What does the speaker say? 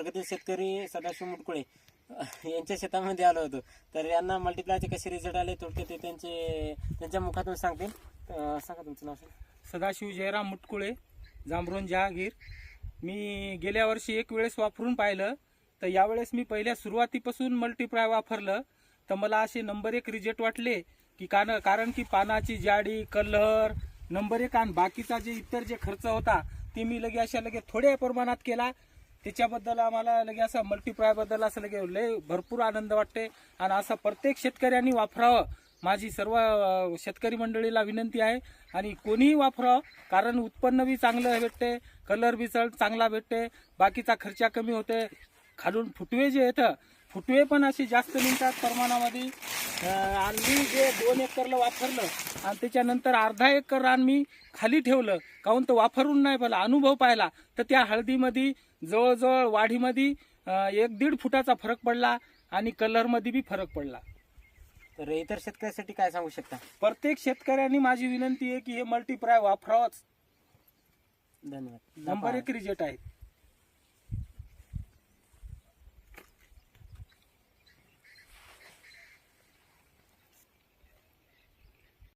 तालुक्यातील शेतकरी सदाशिव मुटकुळे यांच्या शेतामध्ये आलो होतो. तर यांना मल्टीप्लायचे कसे रिझल्ट आले थोडक्यात ते त्यांच्या मुखातून सांगतील. सांगा तुमचं नाव. सदाशिव जयराम मुटकुळे, जांभरून जहागीर. मी गेल्या वर्षी एक वेळेस वापरून पाहिलं, तर यावेळेस मी पहिल्या सुरुवातीपासून मल्टीप्लाय वापरलं तर मला असे नंबर 1 रिझल्ट वाटले की कारण की पानाची जाडी, कलर नंबर 1 आणि बाकीचा जे इतर जे खर्च होता ते मी लगे थोड्या प्रमाणात केला. त्याच्याबद्दल आम्हाला असं मल्टीप्लायबद्दल असं लय भरपूर आनंद वाटते आणि असं प्रत्येक शेतकऱ्यांनी वापरावं. माझी सर्व शेतकरी मंडळीला विनंती आहे आणि कोणीही वापरावं, कारण उत्पन्न बी चांगलं भेटते, कलर बी चांगला भेटते, बाकीचा खर्च कमी होते. खालून फुटवे जे येतं, फुटवे पण असे जास्त निघतात प्रमाणामध्ये. आणि मी जे 2 एकरला वापरलं आणि त्याच्यानंतर अर्धा एकर रान मी खाली ठेवलं, काहून तर वापरून नाही पाहिला, अनुभव पाहिला. तर त्या हळदीमध्ये जवळजवळ वाढीमध्ये 1-1.5 फुटाचा फरक पडला आणि कलरमध्ये बी फरक पडला. तर इतर शेतकऱ्यांसाठी काय सांगू शकता? प्रत्येक शेतकऱ्यांनी माझी विनंती आहे की हे मल्टीप्लाय वापरावंच. धन्यवाद. नंबर 1 रिझल्ट आहे.